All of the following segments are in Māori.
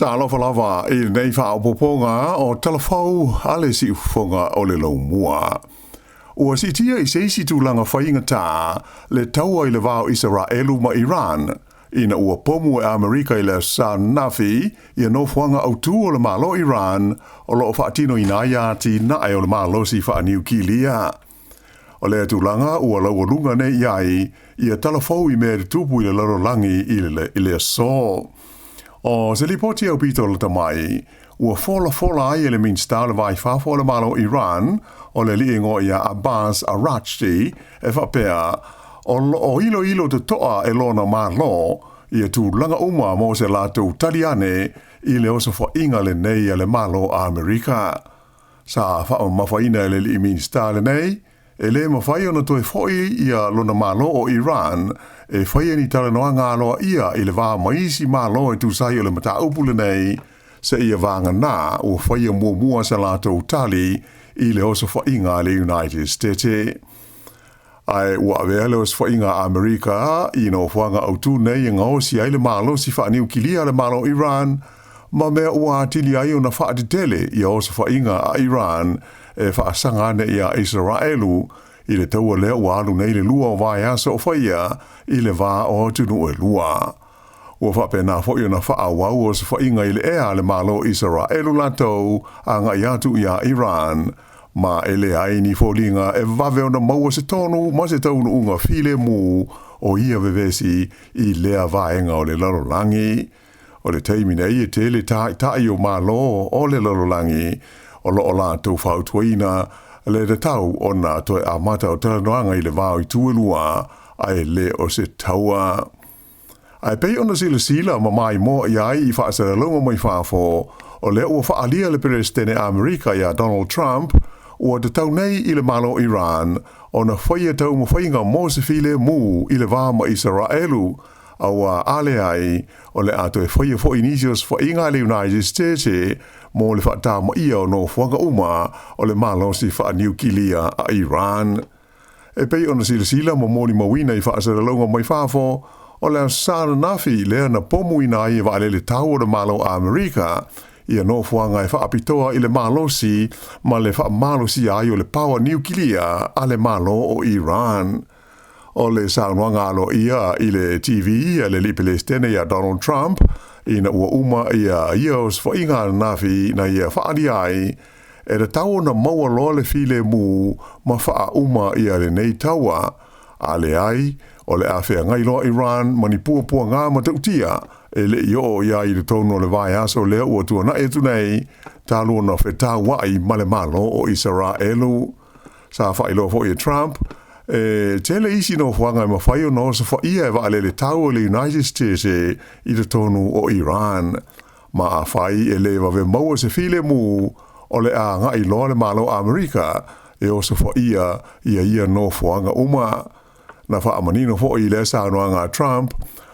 Tala lava I nei whaopoponga o talafau ale si ufonga o le laumua. Ua si tia I seisi tūlanga whainga tā le taua I le vau Israelu ma Iran. Ina ua pomu e Amerika I le Sanafi I no whanga au tū o le malo Iran o lo whaatino I nāia ti nae o le malo si wha niukilia. O le tūlanga ua laua lunga nei iai I a talafau I mea tupu I le larolangi I le so. O se li poti au pito le tamai, ua fola ai ele minsta le vai whafo le malo Iran, o le li ingo ia Abbas Arachti, e whapea, o ilo te toa e lona malo, ia tu langa uma mo se lato taliane, I le oso fo inga le nei le malo a Amerika. Sa wha mawhaina le li minsta le nei, e le mawhai ona toi foi ia lona malo o Iran, e whai ni tala noa ngāloa ia I le wā maisi malo e tūsai o le mata upule nei, se ia vānga nā o whai mua sa lātou tali I le oso whainga le United States. Ai ua vele os whainga Amerika I no whanga au tū nei ngā osi ai le malo si whaaniu kilia le malo Iran, ma mea ua atili ai o na whaatitele I oso whainga a Iran e whaasanga ne ia Israelu I le taua lea ua alu nei le lua o vai asa o whaia I le vā o tunu e lua. Ua whapena whoi o na whaawau o sa whainga I le ea le malo Israelu latou a ngai atu ia Iran. Ma ele ai ni fōlinga e vave o na maua se tonu ma se taunu unga file mu o ia vevesi I lea vaenga o le larolangi. O le teimine I e te le tai o malo o le larolangi o lo o latou whautuina le te tau o na toi a mata o tala noanga I le vāo I tuelua ai le o se taua. Ai pei ona sila ma mai mo iai I whaasara longa mai whaafo o le ua whaalia le presidente Amerika ia Donald Trump ua te tau nei I le malo Iran o na whaia tau ma whainga mo se file mu I le vā ma Israelu aua ale ai o le ato e whaia fo inisios whainga le United States mo le whaata ma ia o no whanga uma o le malo si wha niukilia a Iran. E pei ona sila mo moli mawina I whaasara longa mai whaafo o le Sānafi lea na pomu ina I wa le tau o le malo a Amerika ia no whanga e whaapitoa I le malo si ma le wha malo si ai o le power niukilia a le malo o Iran. O le saunoanga alo ia I le TV ia le lipele stene ia Donald Trump ina ua uma ia os whainga nafi na ia whaadi ai e le tau na maua loa le file mu ma wha uma ia le nei taua a le ai o le awhea ngai loa Iran mani pua ngā matautia e le io ia I le tono le vai aso lea ua tua na etu nei talo na whetā wai ma le malo o Israelu sa whailo fo ia Trump tele isi no whanga ma whaio no sa whaia e wale le tau o le United States I le tonu o Iran. Ma a whai e le wawe maua se file mu o le a ngai loa le malo Amerika e o sa whaia ia no whanga uma. Na wha amanino fo I le saunoanga Trump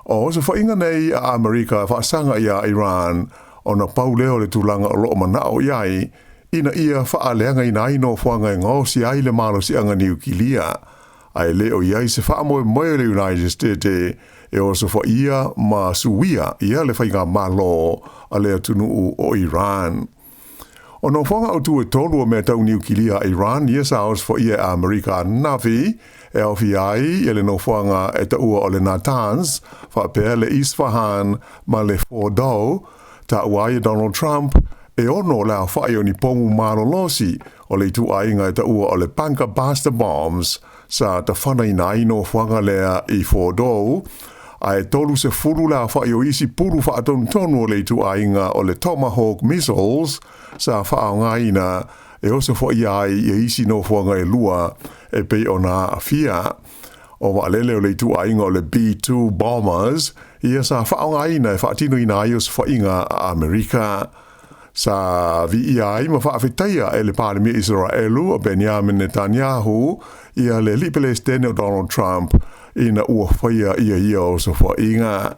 o sa whainga nei a Amerika whaasanga ia Iran o na pau leo le tūlanga o loo manao iai ina ia whaaleanga ina ino whanga ngau si ai le malo si anga niukilia. Ai leo iai se whaamoe moe le United States e o so ia ma suia ia le whainga malo a lea tunu o Iran. O no whanga o tu e tolu o mea tau niukilia Iran ia sa os ia Amerika nafi e au fi ai le no whanga e ta ua o le Natanz whapea le Isfahan ma le Fordo ta ua Donald Trump e ono la whai o ni pomu maro losi o le tu ainga e ta ua o le Bunker Buster Bombs sa ta whanai nai no whanga lea I Fordo ai tolu se furu la whai o isi puru whaatonu tonu o le tu ainga o le Tomahawk missiles sa whaongaina e oso whai ai e isi no whanga e lua e pei o nā awhia o waalele o le tu ainga o le B-2 bombers ia sa whaongaina e whaatino ina ai os whainga a Amerika. Sa vi ai ma whaafetaia e le pāremi Israelu o Benjamin Netanyahu ia le lipele stene o Donald Trump ina ua whaia ia o sa whainga.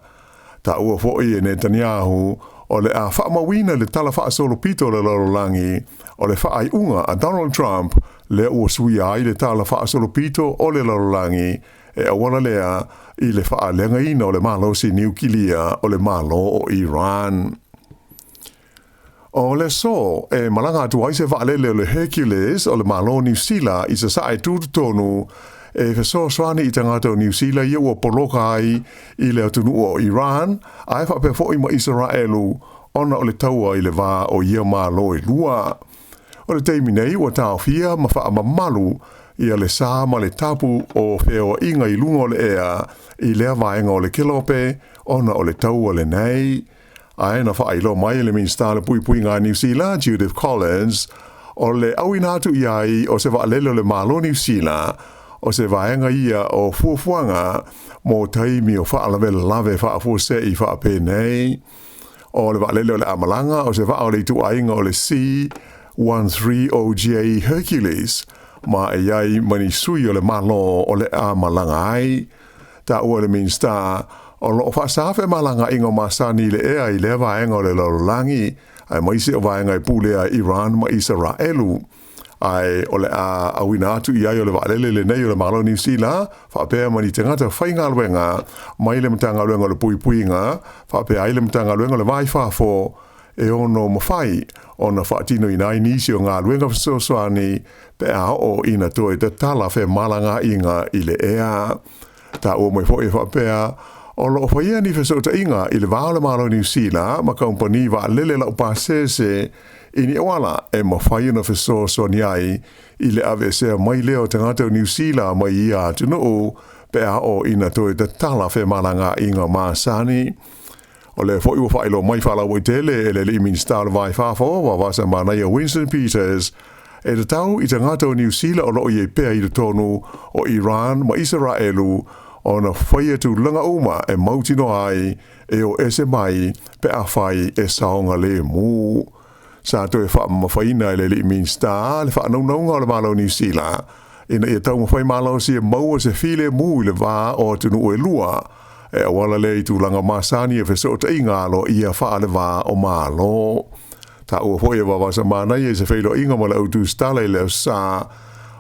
Ta ua whoi e Netanyahu o le a whaamawina le tala whaasolo pito le larolangi o le whaai unga a Donald Trump le ua sui ai le tala whaasolo pito o le larolangi e awala lea I le whaalenga ina o le malo si niukilia o le malo o Iran. O le so, malanga atu ai se waalele le Hercules o le malo New Zealand i se sae tūtu tonu fe so swani i tangata o New Zealand ia ua poloka ai i le atunu o Iran ai whape fo i ma Israelu ona o le taua i le wā o ia malo i lua. O le teimi nei ua tau fia ma wha mamalu ia le sā ma le tapu o wheo inga i lunga o le ea i lea vaenga o le kilope ona o le taua le nei. Ai na wha ilo mai le minsta le pui pui ngā New Zealand Judith Collins o le awinatu iai o se waalele le malo New Zealand o se vaenga ia o fuafuanga mo taimi o whaalawe lave whaafuase i whaape nei. O le waalele o le amalanga o se wao le tu ainga o le C-13OJ Hercules ma e iai mani sui o le malo o le amalanga ai. Ta ua le minsta o lo whaasafe malanga ingo masani le ea i le vaenga o le lorolangi ai maise o vaenga i pulea Iran ma Israelu. Ai o le awina atu i ai o le waalele le nei o le malo New Zealand whaapea mani tangata whainga luenga mai le mtanga luenga o le pui puinga whaapea ai le mtanga luenga o le vai whaafo e ono mawhai o na whaatino i nai nisi o ngā luenga whasosoani pe a o ina toi te tala whe malanga inga i le ea. Ta o mai fo e whaapea o lo whaia ni whasota inga i le vāo le malo New Zealand ma kampani waalele la upasese ini wala e mawhai na whasoso ni ai i le avesea mai leo tangata o New Zealand mai ia tunu pe a o ina toi te tala whe malanga inga maasani. O le fo iwa whailo mai whala waitele e le li minsta le vai whafo wa wasa manai o Winston Peters e te tau i tangata o New Zealand o lo i e pea i te tonu o Iran ma Israelu o na whaia tu langa uma e mautino ai e o ese mai pe a whai e saonga le mu. Sa to e wha mawhaina e le li minsta le wha naunga o le malo New Zealand ina i tau mawhai malo si e maua se file mu i le wā o tunu o e lua e awala le i tu langa masani e whesota i ngalo i a wha le wā o malo. Ta ua hoi e wawasa manai e se whailo inga ma le autu stala i leo sa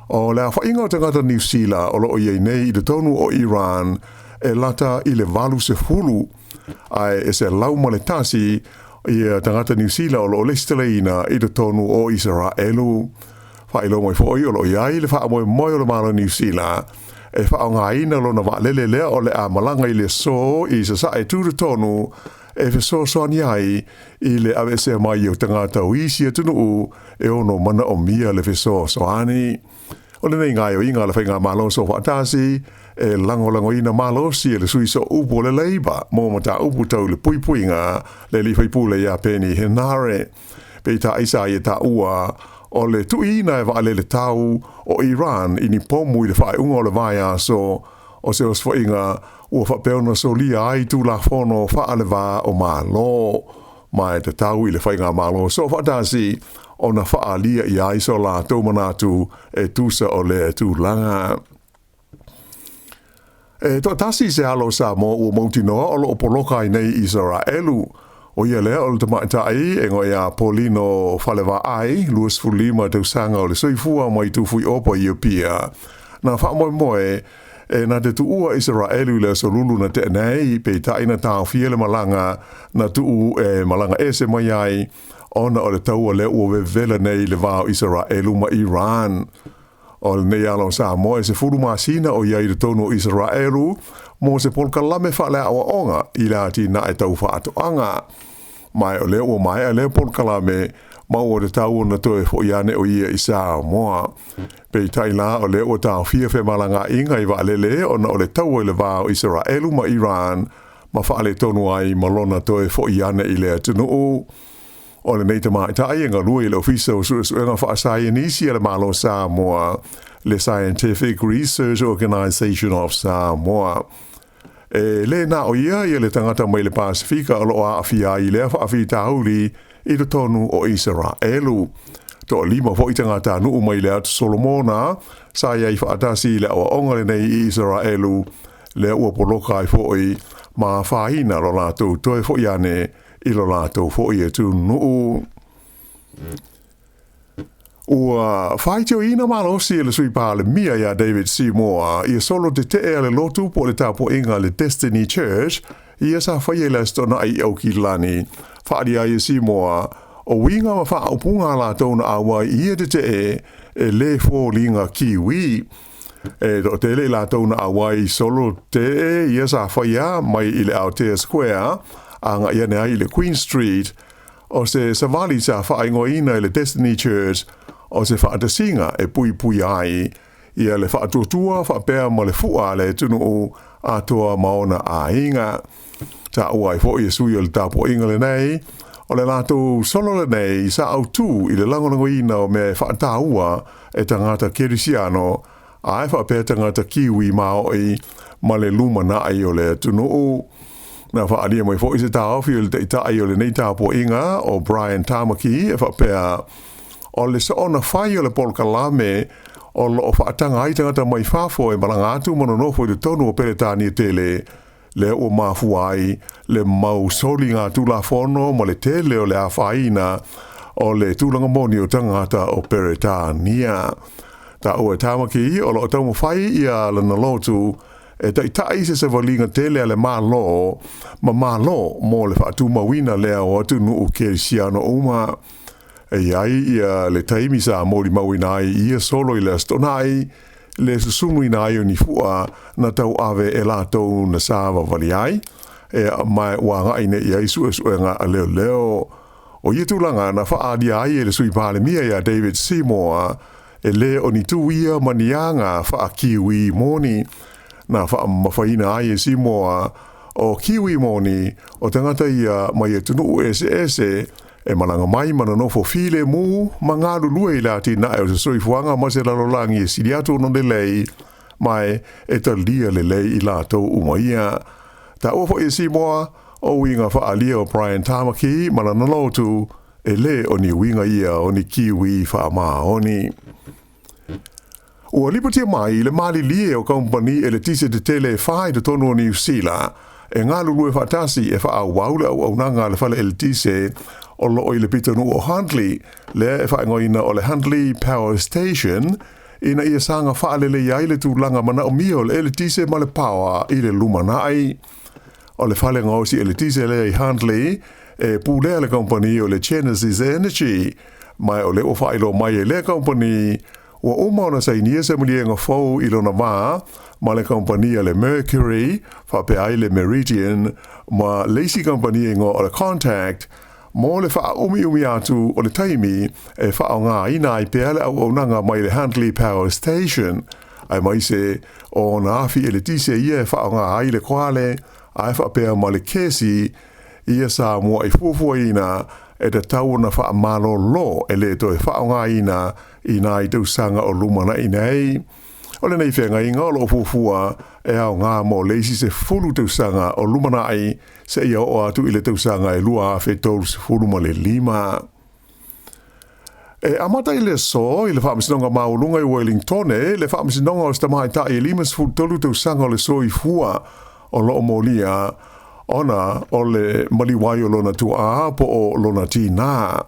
o le a whainga o tangata New Zealand o lo i nei i te tonu o Iran e lata i le valu se fulu ai e se lau ma le tasi i tangata New Zealand o lo lesteleina i te tonu o Israelu. Whailo mai fwoi o lo iai le wha moi o le malo New Zealand e wha ngā ina lo na waalele lea o le a malanga i le so i se sa e tūru tonu e wheso soani ai i le awesea mai o tangata o isi e tunu e ono mana o mia le wheso soani. O le nei ngai o inga le whainga malo so whaatasi e lango ina malo si e le sui so upo le leiba mo mata upu tau le pui puinga le li whaipule ia peni henare. Pe ta isa i ta ua o le tuina e waale le tau o Iran i ni pomu i le whae unga o le vai aso o se os whainga ua whapeona so lia ai tu la whono whaale wā o malo mai te tau i le whainga malo so whaatasi o na whaalia i ai so la tau manatu e tusa o le tu langa. E to tasi se alo Sāmoa ua mautinoa o lo poloka i nei Israelu. O ia lea o le tamaitai e ngoi a Paulino Whalewa ai, Luas Fulima tau sanga o le soifua mai tufui opa i opia. Na wha moe e na te tuua Israelu le solulu na te nei, pe taina tau fia le malanga na tuu e malanga ese mai ai, ona o le taua le ua vevela nei le vao Israelu ma Iran. O le nei alo Sāmoa e se furu masina o iai le tono Israelu, mo se polkalame whale awa onga i la ati na e tau whaatoanga. Mai o le ua mai a le polkalame mau o le tau na toe fo iane o ia i Sāmoa. Pei tai la o le ua tau fia fe malanga inga i waalele ona o le tau le vao Israelu ma Iran ma whaale tonu ai malona toe fo iane i le atunu. O le nei tamai tai inga lua i le ofisa o suenga whaasai nisi le malo Sāmoa, le Scientific Research Organization of Sāmoa. E le na o ia i le tangata mai le Pasifika o loa awhia i le awhi tauli i le tonu o Israelu. To lima fo i tangata nuu mai le atu Solomona, sa iai whaatasi le awa onga le nei i Israelu, le ua poloka i fo i ma whaina lo lātou toe fo iane i lo lātou fo i e tu nuu. Ua whaitio ina malosi e le sui pāle mia ia David Seymour i solo te te e le lotu po le tapo inga le Destiny Church i sa whaie le stona ai au ki lani. Whaari ai Seymour o winga ma wha upunga la tōna awa ia te le fō linga kiwi. Do te le la tōna awa I solo te ia sa whaia mai I le Aotearoa Square, anga ia nea I le Queen Street, o se savali sa whaingoina I le Destiny Church, o se whaatasinga pui pui ai, ia le whaatutua whapea ma le fua le tunu o atoa maona a inga. Ta ua I fo I sui o le tapo inga le nei, o le lato solo le nei sa au tu I le langolangoina o me whaataua tangata kerisiano, ai whapea tangata kiwi maoi ma le luma na ai o le tunu o. Na whaalia mai fo I se tāwhi o le teitai o le nei tapo inga o Brian Tamaki whapea o le saona whai o le polkalame o lo whaatanga ai tangata mai whafo malangatu mononofo I le tonu o peretani tele le o mafuai le mau soli ngā tula fono ma le tele o le awhaina o le tūlanga moni o tangata o peretania. Ta o Tamaki o lo taumo whai ia le nalotu taitai se walinga tele le malo mo le whaatuma wina lea o atu nuu kerisiano uma. Ai ia le taimi sa mori mawina ai ia solo I le astonai le susunu ina ai o ni fua na tau ave latou na sawa wali ai mai wanga ine ia isu nga leo o ia tūlanga na whaadia ai le sui pāle mia ia David Seymour le o ni tuia manianga wha kiwi moni na wha mawhaina ai Seymour o kiwi moni o tangata ia mai tunu SS malanga mai mananofo file mu mangalu lue la tina e so ifuanga ma se lalolangi siliato no de lei mai etalia le lei la to umaia ta ofo Seymour o winga fa alia o Brian Tamaki mananalo tu le oni winga ia oni kiwi fa ma oni o liberty mai le mali lie o company le tise de tele fai de tono New Zealand ngā lulu fatasi fa waula o nanga le fale el tise o lo ile pitonu o Huntley le whaingoina o le Huntley Power Station ina ia sanga whaalele iai le tūlanga mana o mio le tise ma le power I le lumanai o le whale ngausi le tise le Huntley pūlea le company o le Genesis Energy mai o le o whailo mai le company o umana sa inia se mulienga fau I lona ma le company le Mercury whape ai le Meridian ma Lacey company ngo o le Contact mo le wha umi atu o le taimi wha ngā ina I peale au nanga mai le Huntley Power Station ai mai se o nā afi le tise ia wha ngā ai le koale ai wha pea ma le kesi ia sa mua I fufua ina te tau na wha malo lo le toi wha ngā ina I tausanga o lumana inei o le nei whenga inga o lo fufua au ngā mo leisi se fulu tausanga o lumana ai se ia o atu I le tausanga lua whetol se fulu ma le lima. Amata I le so I le whaamisinonga maulunga I Wellington le whaamisinonga o stamai ta I lima se fulu tolu tausanga o le so I fua o lo molia ona o le maliwai o lona tua po o lona tina.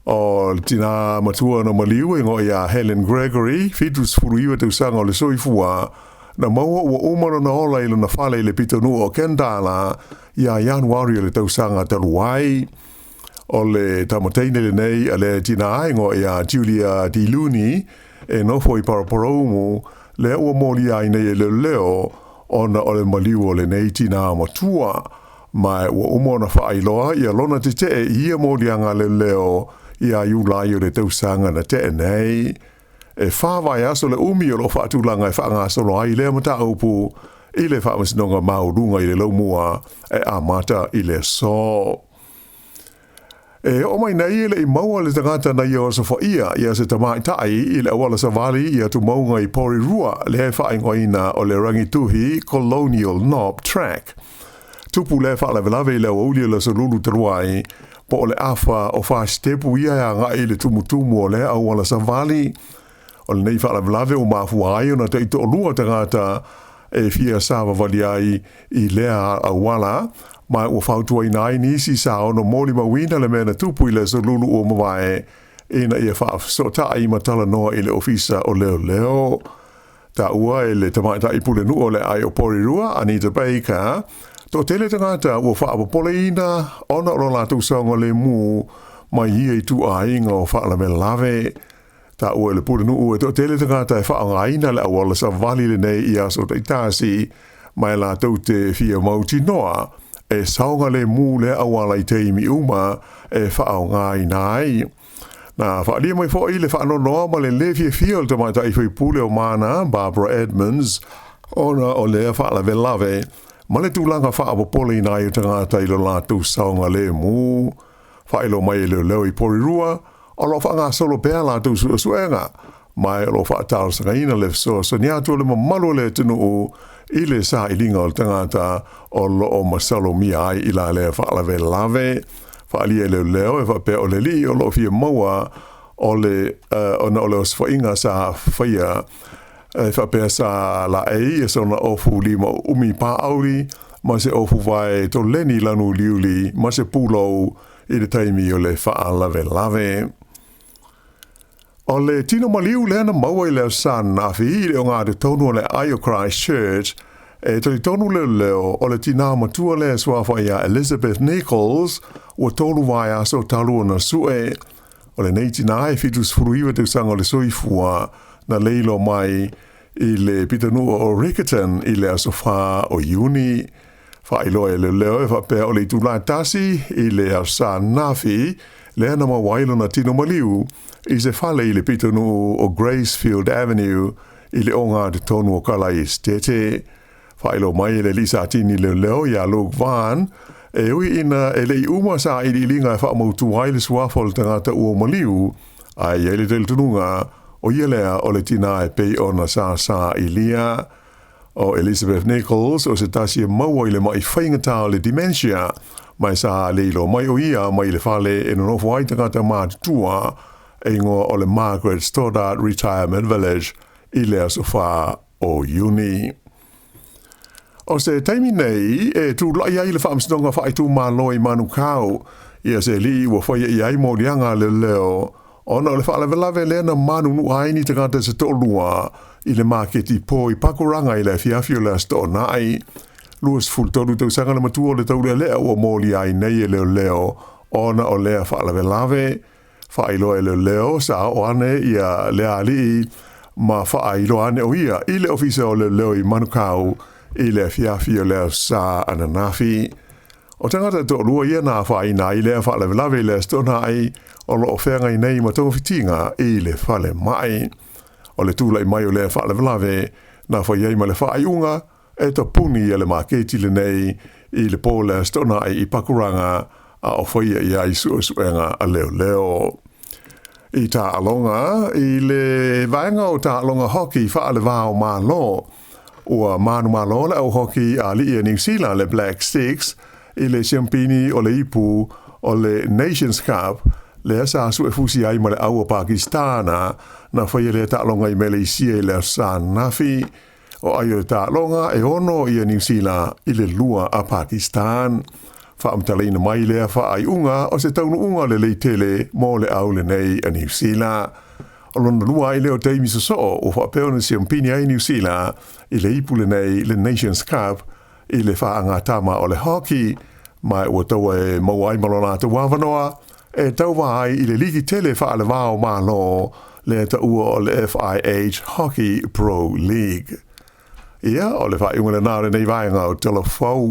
O tina matua no maliu ngo ia Helen Gregory fitus furuiwa te usanga o le soifua na maua ua umano na ola I lona fale le pitonu o Tala ia Januari le tausanga taluai o le tamateine le nei a le tina ai ngo ia Julia Di Luni nofo I paraporomu le ua moli ai nei le leo ona o le maliu o le nei tina matua mai ua umona whaailoa ia lona te ia moli anga le leo ia iulai o le tausanga na te nei. Whawai aso le umi o lo whaatulanga whaanga solo ai lea mata upu I le whaamasinonga maurunga I le laumua amata I le so. O mai nei le I maua le tangata na ia osa ia se tamai tai I le awala savali ia tu maunga I Porirua le whaingoina o le rangituhi Colonial Knob Track. Tupu le whaalavelave I le aulia la salulu taruai po o le afa o whastepu ia ngai le tumutumu o le awala savali o le nei whaalavelave o mafua ai o na te ito o lua tangata fia sawa vali ai I lea awala mai ua whautua inai nisi sa ono moli mawina le mena tupu I le salulu o mawae ina ia whaafsota I matala noa I le ofisa o leo ta ua le tamaita I pule nu o le ai o Porirua Anita Baker to tele tangata ua whaapapole ina ona o la tu songa le mu mai ia I tu ainga o whaala me lave. Ta ua le pura nu ua to tele te ngata e whaangaina le awala sa vali le nei I aso ta itasi mai la tau te fia mauti noa e saunga le mū le awala I teimi uma e whaangaina ai. Na whaalia mai fo I le whaanonoa ma le lefia fiol te mai ta I whaipule o mana Barbara Edmonds ona o lea whaala ve lave ma le tūlanga whaapopole I nai o te ngata I lo lātou saunga le mū whaelo mai leo leo I porirua o lo whaanga solo pēr lātou suenga mai lo whaataro sanga ina le so niatua le mamalu le tunu o I le sa I linga o te ngata o lo o masalo mia ai I la lea whaala ve lave whaalia leo e whapea o le li o lo fia maua o le ona o le oswhainga sa whaia e whapea sa la e sona ofu lima umi pa auri ma se ofu vai to leni lanu liuli ma se pulo I le taimi o le whaalave lave. O le tino maliu lena maua I leo san a fi le o ngā te tonu o le Ayo Christchurch e toli tonu leo o le tina matua le swawhaia Elizabeth Nichols ua tolu vai aso talu o na sue o le neitina e fitus furuiwa te sanga o le soifua na leilo mai I le pitanua o Rickerton I le asofa o Uni whailo e leo e whapea o le tūlai tasi I le asa nafi le ana mawailo na tino maliu I se whale I le pitanu o Gracefield Avenue I le onga te tonu o Kalai Stete whailo mai le lisa tini leo ia Luke Van e ui ina e le uma sa I linga e whaamautu ai le suafol tangata ua maliu ai e le tel tununga o ia lea o le tina e pei ona sa I lia o Elizabeth Nichols o se tasi e maua I le mai whaingata o le dementia mai sa leilo mai o ia mai le whale e nonofo ai tangata mātua e ngoa o le Margaret Stoddart Retirement Village I le asofa o Uni. O se taimi nei e tu lai ai le whaamstonga whaitu māloi manukau ia se li ua whaia I ai mōrianga le leo ona o le whaalawelawe lena manu nu aini te ngata se tolua I le marketi po I pakuranga I le fiafio le asto nai. Luas fultoru tau sanga le matua o le tau lea ua mōli ai nei e leo ona o lea whaalawelawe whailo e leo sa o ane ia lea ali ma whailo ane o ia I le ofisa o leo I manukau I le fiafio le sa ananafi. O tangata to lua ia na whaina I le whaalawelawe le asto nai o lo ofenga I nei matonga fitinga I le whale mai. O le tūlai mai o le whaalawelawe na whaiei ma le whaiunga e ta puni e le maketi le nei I le pōle stona I pakuranga a o whaia I ai suenga a leo. I ta alonga I le vaenga o ta alonga hoki whaalewao mālo ua manu mālo le au hoki a li New Zealand le Black Sticks I le Champini o le ipu o le Nations Cup le asa su e fusi ai ma le au o Pakistana na whaia le ta'alonga I Malaysia I le asa nafi o ai o ta'alonga e ono I New Zealand I le lua a Pakistan whaamtaleina mai lea whaai unga o se taunu unga le leitele mo le au le nei a New Zealand o lona lua I leo teimi so o whapeo na siampini ai New Zealand I le ipu le nei le Nations Cup I le whaanga tama o le hockey mai ua taua e mauai malona te wawanoa e tauwa ai I le ligi tele whaale wao malo le ta ua o le FIH Hockey Pro League. Ia, o le whae unga le nare nei vaenga o telefau.